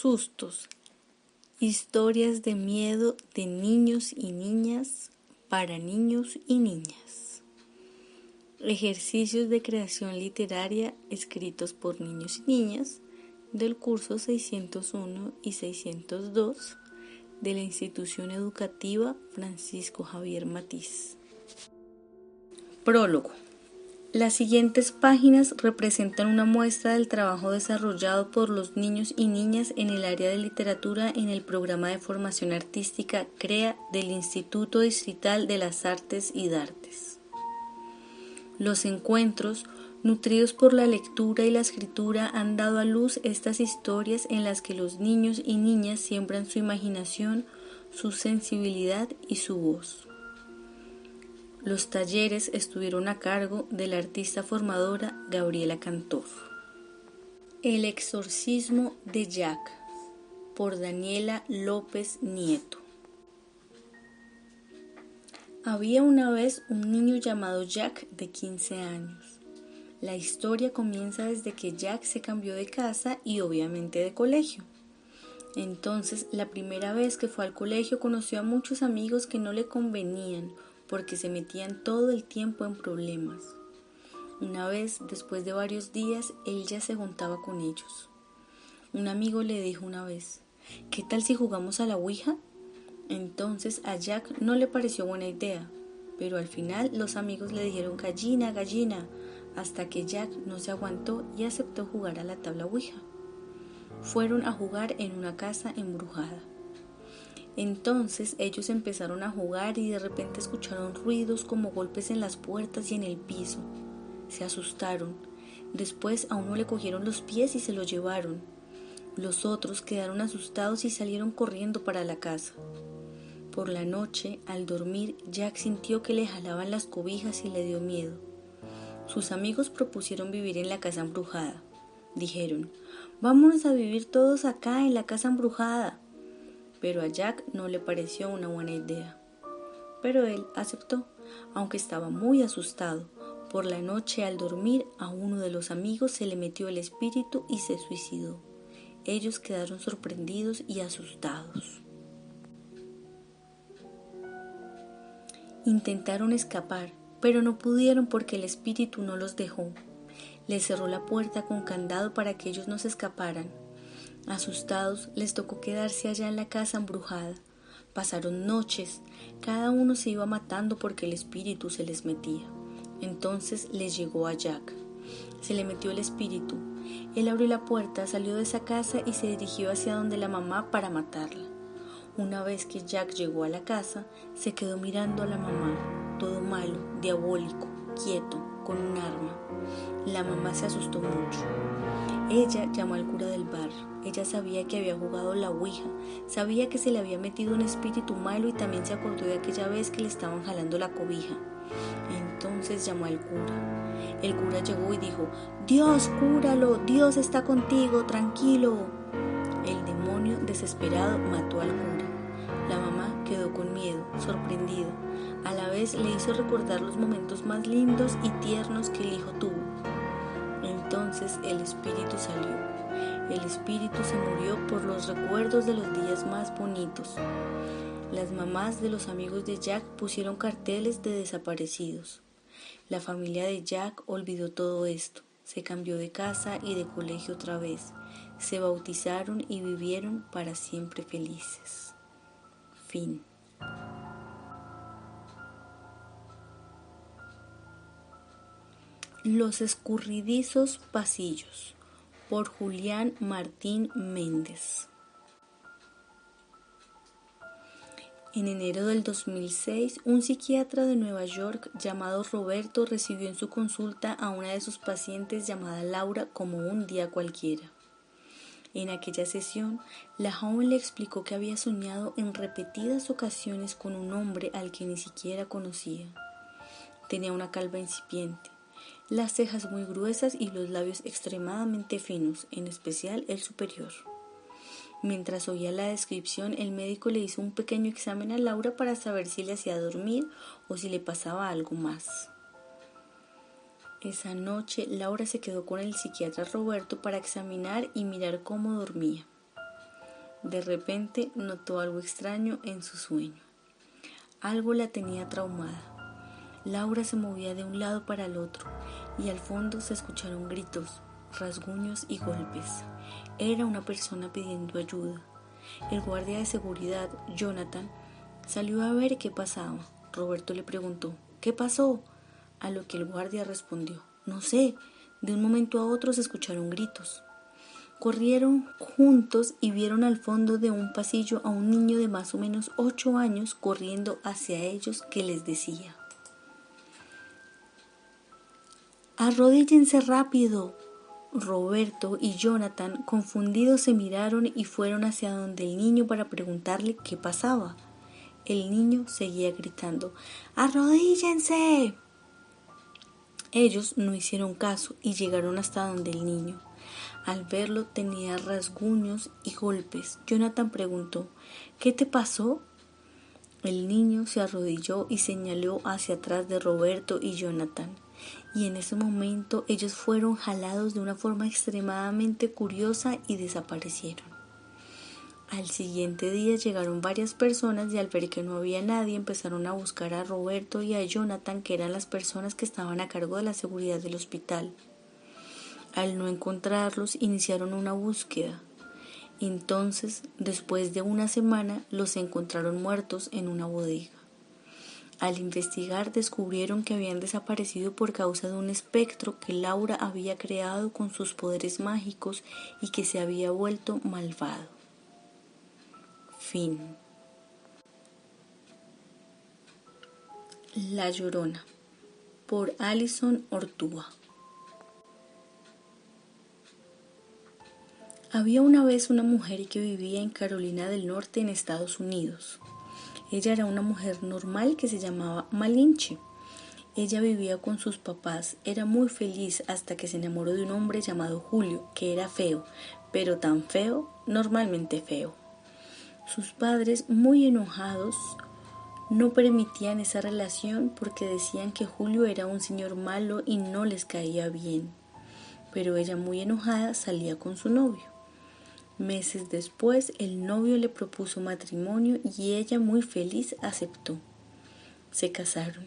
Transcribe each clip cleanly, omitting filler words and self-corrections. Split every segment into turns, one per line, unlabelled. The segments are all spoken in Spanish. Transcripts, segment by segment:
Sustos. Historias de miedo de niños y niñas para niños y niñas. Ejercicios de creación literaria escritos por niños y niñas del curso 601 y 602 de la institución educativa Francisco Javier Matiz. Prólogo. Las siguientes páginas representan una muestra del trabajo desarrollado por los niños y niñas en el área de literatura en el programa de formación artística CREA del Instituto Distrital de las Artes y Dartes. Los encuentros, nutridos por la lectura y la escritura, han dado a luz estas historias en las que los niños y niñas siembran su imaginación, su sensibilidad y su voz. Los talleres estuvieron a cargo de la artista formadora Gabriela Cantor. El exorcismo de Jack, por Daniela López Nieto. Había una vez un niño llamado Jack de 15 años. La historia comienza desde que Jack se cambió de casa y obviamente de colegio. Entonces, la primera vez que fue al colegio conoció a muchos amigos que no le convenían porque se metían todo el tiempo en problemas. Una vez, después de varios días, él ya se juntaba con ellos. Un amigo le dijo una vez: ¿qué tal si jugamos a la ouija? Entonces a Jack no le pareció buena idea, pero al final los amigos le dijeron gallina, gallina, hasta que Jack no se aguantó y aceptó jugar a la tabla ouija. Fueron a jugar en una casa embrujada. Entonces ellos empezaron a jugar y de repente escucharon ruidos como golpes en las puertas y en el piso. Se asustaron. Después a uno le cogieron los pies y se lo llevaron. Los otros quedaron asustados y salieron corriendo para la casa. Por la noche, al dormir, Jack sintió que le jalaban las cobijas y le dio miedo. Sus amigos propusieron vivir en la casa embrujada. Dijeron: vámonos a vivir todos acá en la casa embrujada. Pero a Jack no le pareció una buena idea. Pero él aceptó, aunque estaba muy asustado. Por la noche, al dormir, a uno de los amigos se le metió el espíritu y se suicidó. Ellos quedaron sorprendidos y asustados. Intentaron escapar, pero no pudieron porque el espíritu no los dejó. Les cerró la puerta con candado para que ellos no se escaparan. Asustados, les tocó quedarse allá en la casa embrujada. Pasaron noches, cada uno se iba matando porque el espíritu se les metía. Entonces les llegó a Jack. Se le metió el espíritu. Él abrió la puerta, salió de esa casa y se dirigió hacia donde la mamá para matarla. Una vez que Jack llegó a la casa, se quedó mirando a la mamá, todo malo, diabólico, quieto, con un arma. La mamá se asustó mucho. Ella llamó al cura del barrio. Ella sabía que había jugado la ouija, sabía que se le había metido un espíritu malo y también se acordó de aquella vez que le estaban jalando la cobija. Entonces llamó al cura. El cura llegó y dijo: Dios, cúralo, Dios está contigo, tranquilo. El demonio, desesperado, mató al cura. La mamá quedó con miedo, sorprendida. A la vez le hizo recordar los momentos más lindos y tiernos que el hijo tuvo. Entonces el espíritu salió. El espíritu se murió por los recuerdos de los días más bonitos. Las mamás de los amigos de Jack pusieron carteles de desaparecidos. La familia de Jack olvidó todo esto. Se cambió de casa y de colegio otra vez. Se bautizaron y vivieron para siempre felices. Fin. Los escurridizos pasillos, por Julián Martín Méndez. En enero del 2006, un psiquiatra de Nueva York llamado Roberto recibió en su consulta a una de sus pacientes llamada Laura como un día cualquiera. En aquella sesión, la joven le explicó que había soñado en repetidas ocasiones con un hombre al que ni siquiera conocía. Tenía una calva incipiente, las cejas muy gruesas y los labios extremadamente finos, en especial el superior. Mientras oía la descripción, el médico le hizo un pequeño examen a Laura para saber si le hacía dormir o si le pasaba algo más. Esa noche, Laura se quedó con el psiquiatra Roberto para examinar y mirar cómo dormía. De repente notó algo extraño en su sueño. Algo la tenía traumada. Laura se movía de un lado para el otro y al fondo se escucharon gritos, rasguños y golpes. Era una persona pidiendo ayuda. El guardia de seguridad, Jonathan, salió a ver qué pasaba. Roberto le preguntó: ¿qué pasó? A lo que el guardia respondió: no sé. De un momento a otro se escucharon gritos. Corrieron juntos y vieron al fondo de un pasillo a un niño de más o menos 8 años corriendo hacia ellos, que les decía: ¡arrodíllense rápido! Roberto y Jonathan, confundidos, se miraron y fueron hacia donde el niño para preguntarle qué pasaba. El niño seguía gritando: ¡arrodíllense! Ellos no hicieron caso y llegaron hasta donde el niño. Al verlo tenía rasguños y golpes. Jonathan preguntó: ¿qué te pasó? El niño se arrodilló y señaló hacia atrás de Roberto y Jonathan. Y en ese momento ellos fueron jalados de una forma extremadamente curiosa y desaparecieron. Al siguiente día llegaron varias personas y al ver que no había nadie empezaron a buscar a Roberto y a Jonathan, que eran las personas que estaban a cargo de la seguridad del hospital. Al no encontrarlos, iniciaron una búsqueda. Entonces, después de una semana, los encontraron muertos en una bodega. Al investigar, descubrieron que habían desaparecido por causa de un espectro que Laura había creado con sus poderes mágicos y que se había vuelto malvado. Fin. La Llorona, por Alison Ortúa. Había una vez una mujer que vivía en Carolina del Norte, en Estados Unidos. Ella era una mujer normal que se llamaba Malinche. Ella vivía con sus papás, era muy feliz hasta que se enamoró de un hombre llamado Julio, que era feo, pero tan feo, normalmente feo. Sus padres, muy enojados, no permitían esa relación porque decían que Julio era un señor malo y no les caía bien. Pero ella, muy enojada, salía con su novio. Meses después, el novio le propuso matrimonio y ella, muy feliz, aceptó. Se casaron.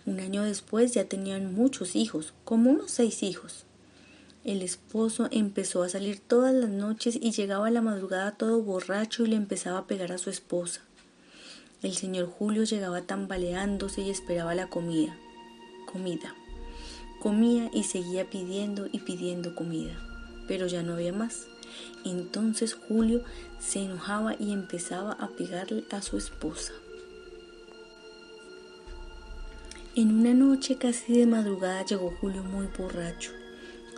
Un año después ya tenían muchos hijos, como unos 6 hijos. El esposo empezó a salir todas las noches y llegaba a la madrugada todo borracho y le empezaba a pegar a su esposa. El señor Julio llegaba tambaleándose y esperaba la comida. Comía y seguía pidiendo y pidiendo comida, pero ya no había más. Entonces Julio se enojaba y empezaba a pegarle a su esposa. En una noche casi de madrugada llegó Julio muy borracho.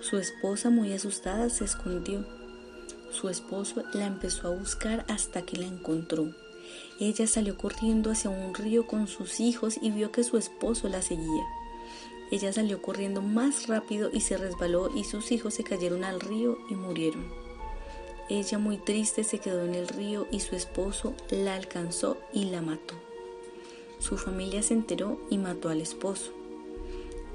Su esposa, muy asustada, se escondió. Su esposo la empezó a buscar hasta que la encontró. Ella salió corriendo hacia un río con sus hijos y vio que su esposo la seguía. Ella salió corriendo más rápido y se resbaló y sus hijos se cayeron al río y murieron. Ella, muy triste, se quedó en el río y su esposo la alcanzó y la mató. Su familia se enteró y mató al esposo.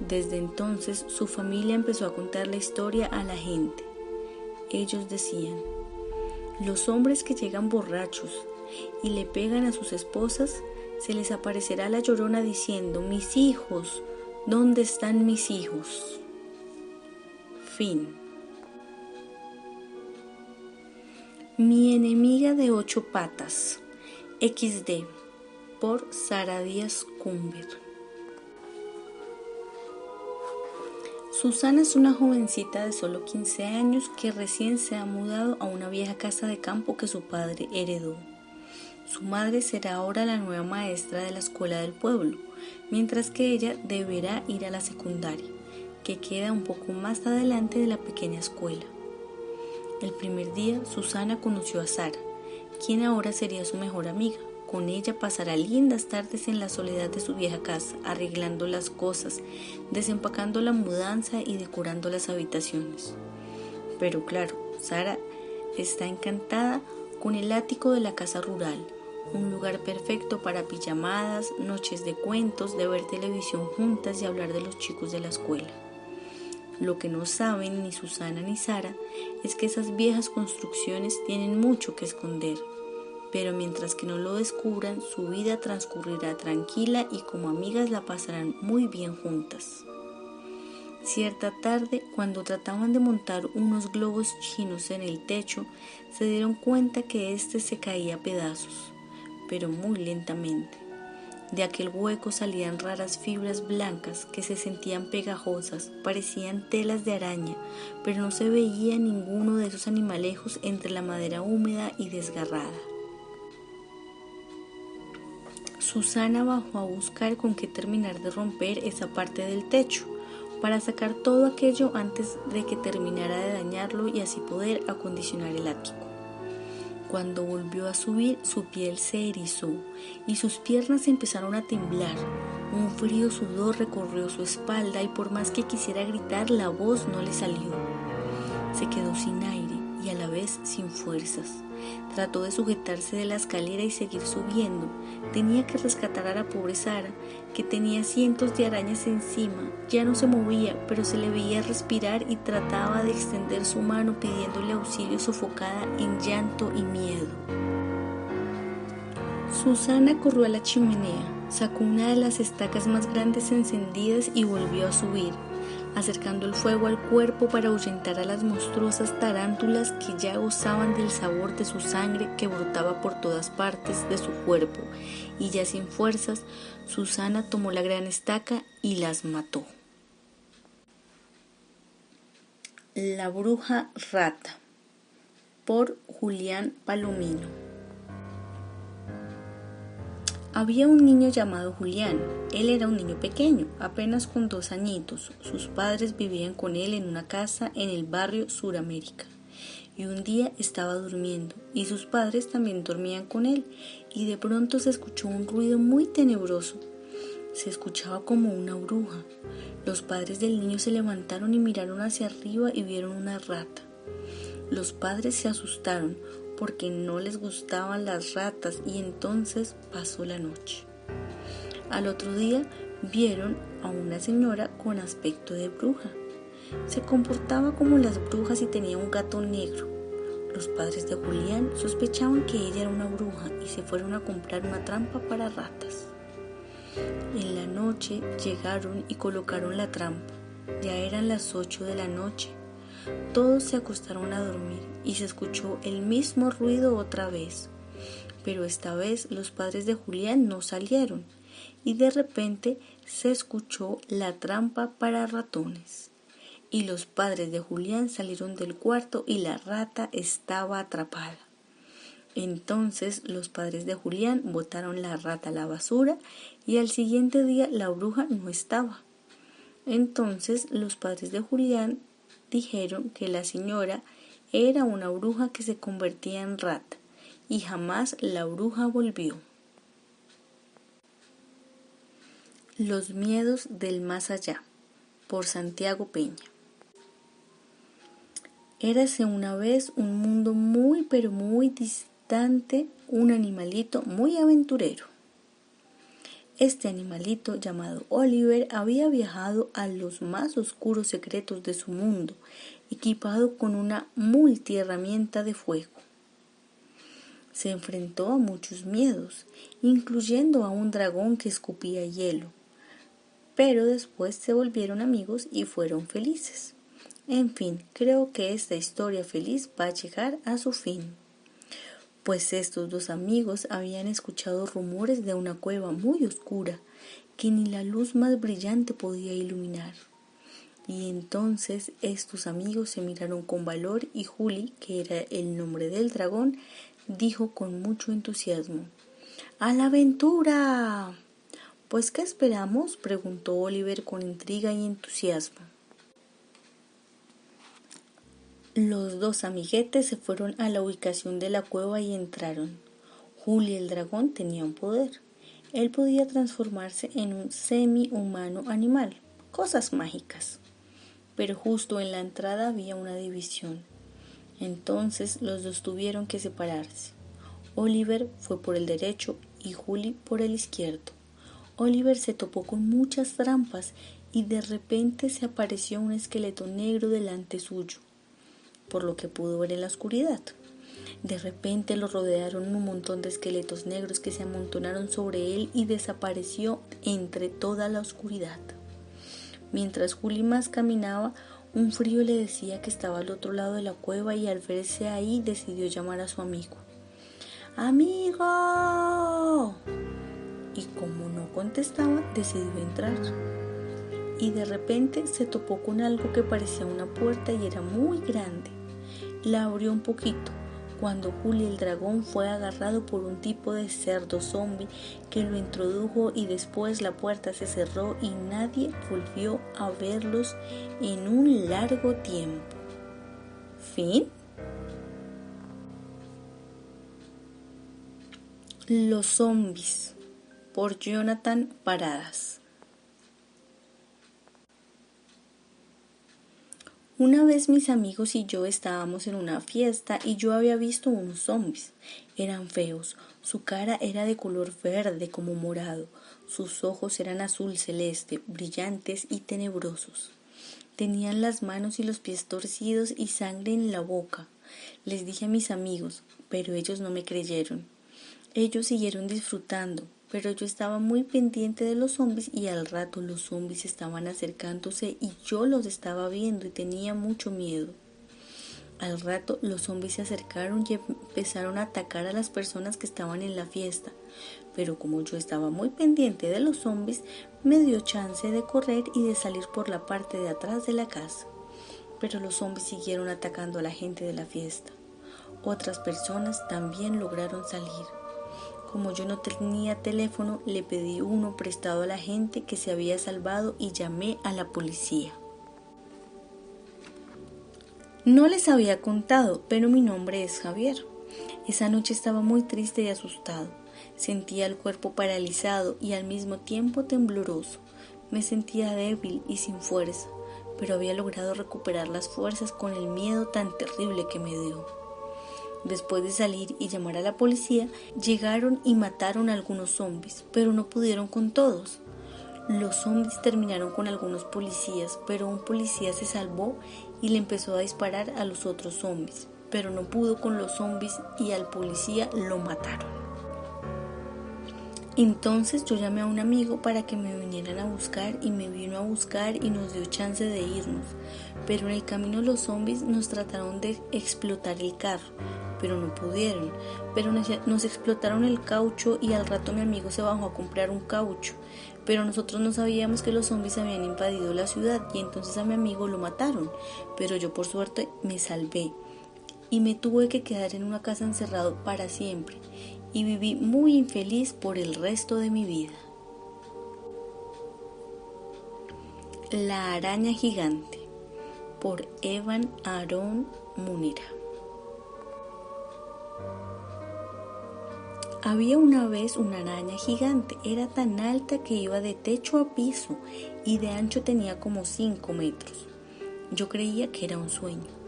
Desde entonces su familia empezó a contar la historia a la gente. Ellos decían: los hombres que llegan borrachos y le pegan a sus esposas, se les aparecerá la Llorona diciendo: mis hijos, ¿dónde están mis hijos? Fin. Mi enemiga de 8 patas, XD, por Sara Díaz Cumber. Susana es una jovencita de solo 15 años que recién se ha mudado a una vieja casa de campo que su padre heredó. Su madre será ahora la nueva maestra de la escuela del pueblo, mientras que ella deberá ir a la secundaria, que queda un poco más adelante de la pequeña escuela. El primer día, Susana conoció a Sara, quien ahora sería su mejor amiga. Con ella pasará lindas tardes en la soledad de su vieja casa, arreglando las cosas, desempacando la mudanza y decorando las habitaciones. Pero claro, Sara está encantada con el ático de la casa rural, un lugar perfecto para pijamadas, noches de cuentos, de ver televisión juntas y hablar de los chicos de la escuela. Lo que no saben ni Susana ni Sara es que esas viejas construcciones tienen mucho que esconder, pero mientras que no lo descubran, su vida transcurrirá tranquila y como amigas la pasarán muy bien juntas. Cierta tarde, cuando trataban de montar unos globos chinos en el techo, se dieron cuenta que éste se caía a pedazos, pero muy lentamente. De aquel hueco salían raras fibras blancas que se sentían pegajosas, parecían telas de araña, pero no se veía ninguno de esos animalejos entre la madera húmeda y desgarrada. Susana bajó a buscar con qué terminar de romper esa parte del techo, para sacar todo aquello antes de que terminara de dañarlo y así poder acondicionar el ático. Cuando volvió a subir, su piel se erizó y sus piernas empezaron a temblar. Un frío sudor recorrió su espalda y por más que quisiera gritar, la voz no le salió. Se quedó sin aire y a la vez sin fuerzas. Trató de sujetarse de la escalera y seguir subiendo. Tenía que rescatar a la pobre Sara, que tenía cientos de arañas encima. Ya no se movía, pero se le veía respirar y trataba de extender su mano pidiéndole auxilio sofocada en llanto y miedo. Susana corrió a la chimenea, sacó una de las estacas más grandes encendidas y volvió a subir, acercando el fuego al cuerpo para ahuyentar a las monstruosas tarántulas que ya gozaban del sabor de su sangre que brotaba por todas partes de su cuerpo, y ya sin fuerzas, Susana tomó la gran estaca y las mató. La bruja rata, por Julián Palomino. Había un niño llamado Julián. Él era un niño pequeño, apenas con 2 añitos. Sus padres vivían con él en una casa en el barrio Suramérica. Y un día estaba durmiendo, y sus padres también dormían con él, y de pronto se escuchó un ruido muy tenebroso. Se escuchaba como una bruja. Los padres del niño se levantaron y miraron hacia arriba y vieron una rata. Los padres se asustaron porque no les gustaban las ratas y entonces pasó la noche. Al otro día vieron a una señora con aspecto de bruja. Se comportaba como las brujas y tenía un gato negro. Los padres de Julián sospechaban que ella era una bruja y se fueron a comprar una trampa para ratas. En la noche llegaron y colocaron la trampa. Ya eran las 8 de la noche. Todos se acostaron a dormir y se escuchó el mismo ruido otra vez. Pero esta vez los padres de Julián no salieron y de repente se escuchó la trampa para ratones. Y los padres de Julián salieron del cuarto y la rata estaba atrapada. Entonces los padres de Julián botaron la rata a la basura y al siguiente día la bruja no estaba. Entonces los padres de Julián dijeron que la señora era una bruja que se convertía en rata y jamás la bruja volvió. Los miedos del más allá, por Santiago Peña. Érase una vez un mundo muy pero muy distante, un animalito muy aventurero. Este animalito llamado Oliver había viajado a los más oscuros secretos de su mundo, equipado con una multiherramienta de fuego. Se enfrentó a muchos miedos, incluyendo a un dragón que escupía hielo, pero después se volvieron amigos y fueron felices. En fin, creo que esta historia feliz va a llegar a su fin. Pues estos 2 amigos habían escuchado rumores de una cueva muy oscura que ni la luz más brillante podía iluminar. Y entonces estos amigos se miraron con valor y Juli, que era el nombre del dragón, dijo con mucho entusiasmo: ¡A la aventura! ¿Pues qué esperamos?, preguntó Oliver con intriga y entusiasmo. Los 2 amiguetes se fueron a la ubicación de la cueva y entraron. Juli el dragón tenía un poder. Él podía transformarse en un semi-humano animal, cosas mágicas. Pero justo en la entrada había una división. Entonces los 2 tuvieron que separarse. Oliver fue por el derecho y Juli por el izquierdo. Oliver se topó con muchas trampas y de repente se apareció un esqueleto negro delante suyo, por lo que pudo ver en la oscuridad. De repente lo rodearon un montón de esqueletos negros que se amontonaron sobre él y desapareció entre toda la oscuridad. Mientras Juli más caminaba, un frío le decía que estaba al otro lado de la cueva y al verse ahí decidió llamar a su amigo. ¡Amigo! Y como no contestaba, decidió entrar. Y de repente se topó con algo que parecía una puerta y era muy grande. La abrió un poquito, cuando Juli el dragón fue agarrado por un tipo de cerdo zombie que lo introdujo y después la puerta se cerró y nadie volvió a verlos en un largo tiempo. ¿Fin? Los zombies, por Jonathan Paradas. Una vez mis amigos y yo estábamos en una fiesta y yo había visto unos zombies. Eran feos, su cara era de color verde como morado, sus ojos eran azul celeste, brillantes y tenebrosos. Tenían las manos y los pies torcidos y sangre en la boca. Les dije a mis amigos, pero ellos no me creyeron. Ellos siguieron disfrutando, pero yo estaba muy pendiente de los zombies y al rato los zombies estaban acercándose y yo los estaba viendo y tenía mucho miedo. Al rato los zombies se acercaron y empezaron a atacar a las personas que estaban en la fiesta, pero como yo estaba muy pendiente de los zombies, me dio chance de correr y de salir por la parte de atrás de la casa. Pero los zombies siguieron atacando a la gente de la fiesta. Otras personas también lograron salir. Como yo no tenía teléfono, le pedí uno prestado a la gente que se había salvado y llamé a la policía. No les había contado, pero mi nombre es Javier. Esa noche estaba muy triste y asustado. Sentía el cuerpo paralizado y al mismo tiempo tembloroso. Me sentía débil y sin fuerza, pero había logrado recuperar las fuerzas con el miedo tan terrible que me dio. Después de salir y llamar a la policía, llegaron y mataron a algunos zombies, pero no pudieron con todos. Los zombies terminaron con algunos policías, pero un policía se salvó y le empezó a disparar a los otros zombies, pero no pudo con los zombies y al policía lo mataron. Entonces yo llamé a un amigo para que me vinieran a buscar y me vino a buscar y nos dio chance de irnos, pero en el camino los zombies nos trataron de explotar el carro, pero no pudieron, pero nos explotaron el caucho y al rato mi amigo se bajó a comprar un caucho, pero nosotros no sabíamos que los zombies habían invadido la ciudad y entonces a mi amigo lo mataron, pero yo por suerte me salvé y me tuve que quedar en una casa encerrado para siempre y viví muy infeliz por el resto de mi vida. La araña gigante, por Evan Aaron Munira. Había una vez una araña gigante, era tan alta que iba de techo a piso y de ancho tenía como 5 metros. Yo creía que era un sueño.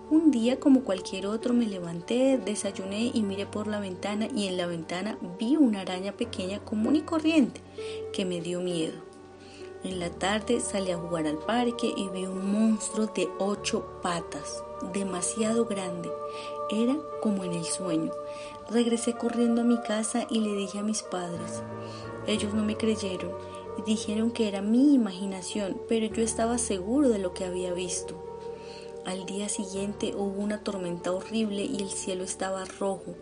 Un día, como cualquier otro, me levanté, desayuné y miré por la ventana y en la ventana vi una araña pequeña común y corriente que me dio miedo. En la tarde salí a jugar al parque y vi un monstruo de 8 patas, demasiado grande. Era como en el sueño. Regresé corriendo a mi casa y le dije a mis padres. Ellos no me creyeron y dijeron que era mi imaginación, pero yo estaba seguro de lo que había visto. Al día siguiente hubo una tormenta horrible y el cielo estaba rojo.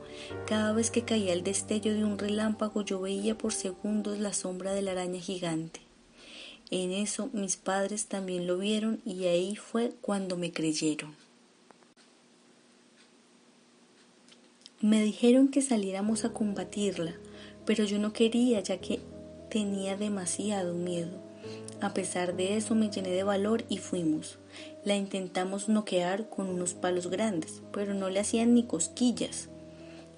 Cada vez que caía el destello de un relámpago yo veía por segundos la sombra de la araña gigante. En eso mis padres también lo vieron y ahí fue cuando me creyeron. Me dijeron que saliéramos a combatirla, pero yo no quería ya que tenía demasiado miedo. A pesar de eso me llené de valor y fuimos. La intentamos noquear con unos palos grandes, pero no le hacían ni cosquillas.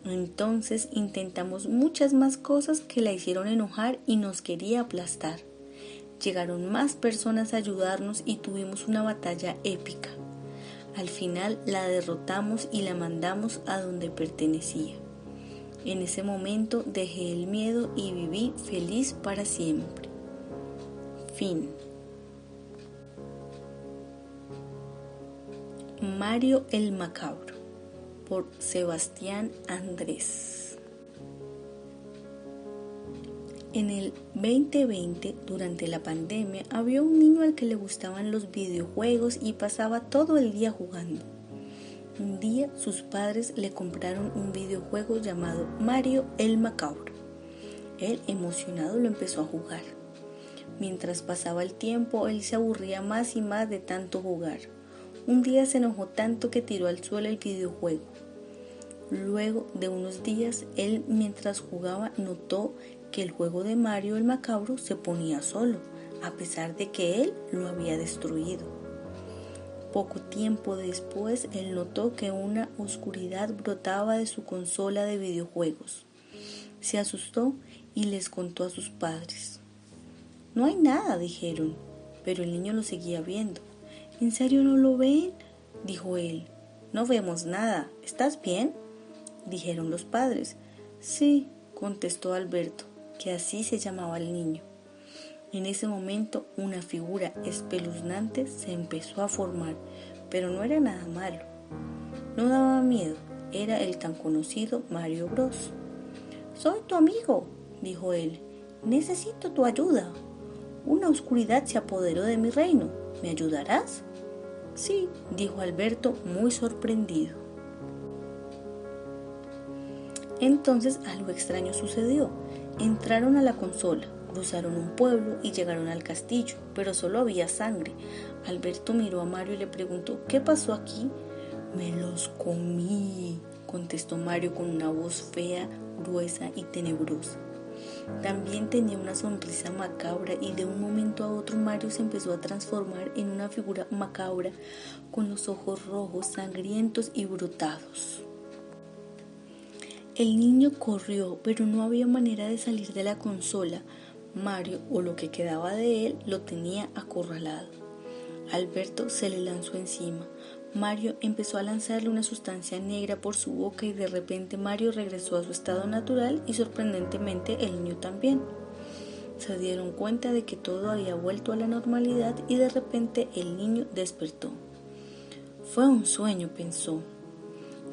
Entonces intentamos muchas más cosas que la hicieron enojar y nos quería aplastar. Llegaron más personas a ayudarnos y tuvimos una batalla épica. Al final la derrotamos y la mandamos a donde pertenecía. En ese momento dejé el miedo y viví feliz para siempre. Fin. Mario el Macabro, por Sebastián Andrés. En el 2020, durante la pandemia, había un niño al que le gustaban los videojuegos y pasaba todo el día jugando. Un día sus padres le compraron un videojuego llamado Mario el Macabro. Él, emocionado, lo empezó a jugar. Mientras pasaba el tiempo, él se aburría más y más de tanto jugar. Un día se enojó tanto que tiró al suelo el videojuego. Luego de unos días, él mientras jugaba notó que el juego de Mario el Macabro se ponía solo, a pesar de que él lo había destruido. Poco tiempo después, él notó que una oscuridad brotaba de su consola de videojuegos. Se asustó y les contó a sus padres. No hay nada, dijeron, pero el niño lo seguía viendo. ¿En serio no lo ven?, dijo él. No vemos nada. ¿Estás bien?, dijeron los padres. Sí, contestó Alberto, que así se llamaba el niño. En ese momento una figura espeluznante se empezó a formar, pero no era nada malo. No daba miedo, era el tan conocido Mario Bros. Soy tu amigo, dijo él. Necesito tu ayuda. Una oscuridad se apoderó de mi reino. ¿Me ayudarás? Sí, dijo Alberto, muy sorprendido. Entonces algo extraño sucedió. Entraron a la consola, cruzaron un pueblo y llegaron al castillo, pero solo había sangre. Alberto miró a Mario y le preguntó, ¿qué pasó aquí? Me los comí, contestó Mario con una voz fea, gruesa y tenebrosa. También tenía una sonrisa macabra y de un momento a otro Mario se empezó a transformar en una figura macabra con los ojos rojos, sangrientos y brotados. El niño corrió, pero no había manera de salir de la consola. Mario, o lo que quedaba de él, lo tenía acorralado. Alberto se le lanzó encima. Mario empezó a lanzarle una sustancia negra por su boca y de repente Mario regresó a su estado natural y sorprendentemente el niño también. Se dieron cuenta de que todo había vuelto a la normalidad y de repente el niño despertó. Fue un sueño, pensó.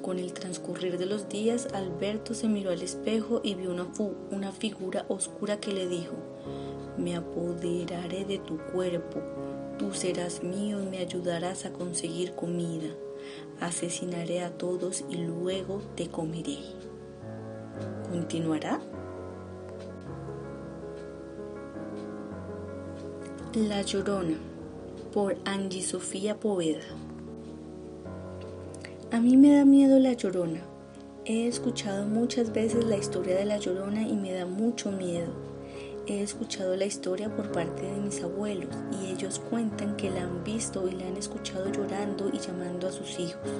Con el transcurrir de los días, Alberto se miró al espejo y vio una figura oscura que le dijo: me apoderaré de tu cuerpo, tú serás mío y me ayudarás a conseguir comida. Asesinaré a todos y luego te comeré. ¿Continuará? La Llorona, por Angie Sofía Poveda. A mí me da miedo la Llorona. He escuchado muchas veces la historia de la Llorona y me da mucho miedo. He escuchado la historia por parte de mis abuelos y ellos cuentan que la han visto y la han escuchado llorando y llamando a sus hijos.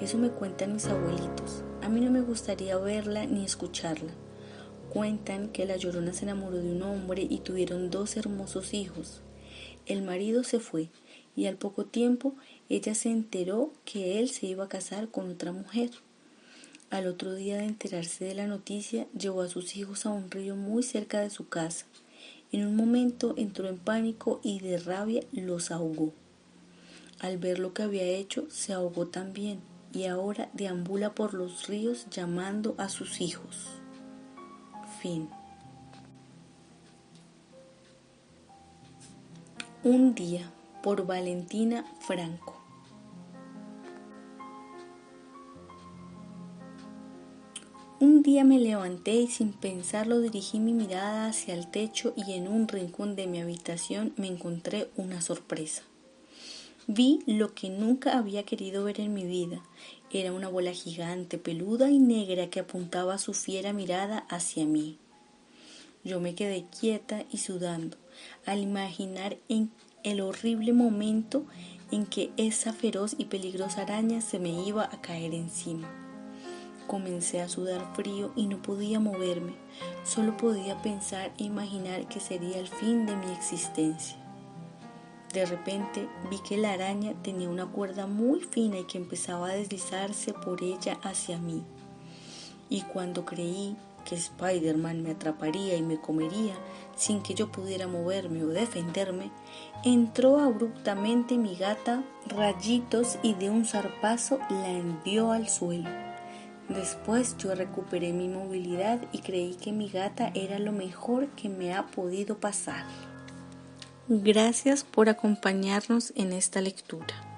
Eso me cuentan mis abuelitos. A mí no me gustaría verla ni escucharla. Cuentan que la Llorona se enamoró de un hombre y tuvieron 2 hermosos hijos. El marido se fue y al poco tiempo ella se enteró que él se iba a casar con otra mujer. Al otro día de enterarse de la noticia, llevó a sus hijos a un río muy cerca de su casa. En un momento entró en pánico y de rabia los ahogó. Al ver lo que había hecho, se ahogó también y ahora deambula por los ríos llamando a sus hijos. Fin. Un día, por Valentina Franco. Un día me levanté y sin pensarlo dirigí mi mirada hacia el techo y en un rincón de mi habitación me encontré una sorpresa. Vi lo que nunca había querido ver en mi vida. Era una bola gigante, peluda y negra que apuntaba su fiera mirada hacia mí. Yo me quedé quieta y sudando al imaginar en el horrible momento en que esa feroz y peligrosa araña se me iba a caer encima. Comencé a sudar frío y no podía moverme, solo podía pensar e imaginar que sería el fin de mi existencia. De repente vi que la araña tenía una cuerda muy fina y que empezaba a deslizarse por ella hacia mí. Y cuando creí que Spider-Man me atraparía y me comería, sin que yo pudiera moverme o defenderme, entró abruptamente mi gata Rayitos y de un zarpazo la envió al suelo. Después yo recuperé mi movilidad y creí que mi gata era lo mejor que me ha podido pasar. Gracias por acompañarnos en esta lectura.